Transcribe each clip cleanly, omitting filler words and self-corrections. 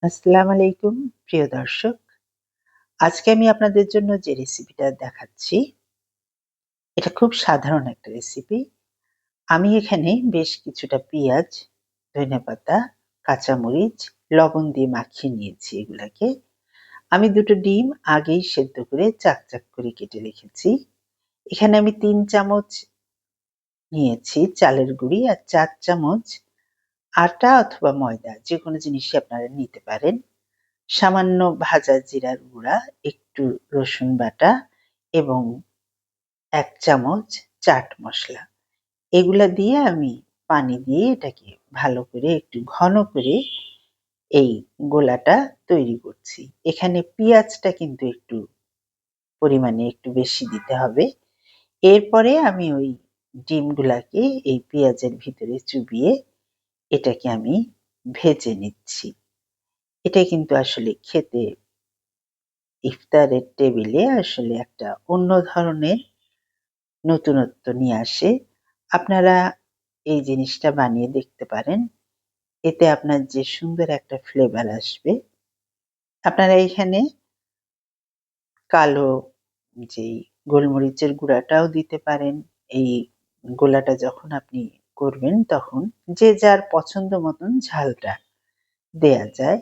আসসালামু আলাইকুম প্রিয় দর্শক। আজকে আমি আপনাদের জন্য যে রেসিপিটা দেখাচ্ছি, এটা খুব সাধারণ একটা রেসিপি। আমি এখানে বেশ কিছুটা পেঁয়াজ, ধনেপাতা, কাঁচামরিচ, লবণ দিয়ে মাখিয়ে নিয়েছি এগুলাকে। আমি ২ টো ডিম আগেই সেদ্ধ করে চাক করে কেটে রেখেছি। এখানে আমি ৩ চামচ নিয়েছি চালের গুঁড়ি আর ৪ চামচ আটা অথবা ময়দা যেকোনো জিনিসই আপনারা নিতে পারেন। সামান্য ভাজা জিরার গুঁড়া, একটু রসুন বাটা এবং ১ চামচ চাট মসলা। এগুলা দিয়ে আমি পানি দিয়ে এটাকে ভালো করে একটু ঘন করে এই গোলাটা তৈরি করছি। এখানে পেঁয়াজটা কিন্তু একটু পরিমাণে একটু বেশি দিতে হবে। এরপরে আমি ওই ডিমগুলাকে এই পেঁয়াজের ভিতরে চুবিয়ে এটাকে আমি ভেজে নিচ্ছি। এটা কিন্তু আসলে খেতে ইফতারের টেবিলে আসলে একটা অন্য ধরনের নতুনত্ব নিয়ে আসে। আপনারা এই জিনিসটা বানিয়ে দেখতে পারেন। এতে আপনার যে সুন্দর একটা ফ্লেভার আসবে। আপনারা এখানে কালো যেই গোলমরিচের গুঁড়াটাও দিতে পারেন। এই গোলাটা যখন আপনি করবেন তখন যে যার পছন্দ মতন ঝালটা দেয়া যায়।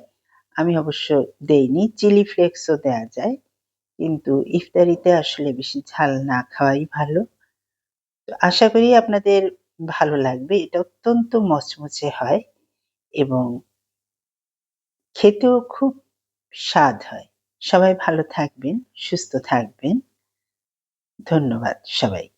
আমি অবশ্য দেইনি। চিলি ফ্লেক্সও দেয়া যায়। কিন্তু ইফতারিতে আসলে বেশি ঝাল না খাওয়াই ভালো। তো আশা করি আপনাদের ভালো লাগবে। এটা অত্যন্ত মচমচে হয় এবং খেতেও খুব স্বাদ হয়। সবাই ভালো থাকবেন, সুস্থ থাকবেন। ধন্যবাদ সবাইকে।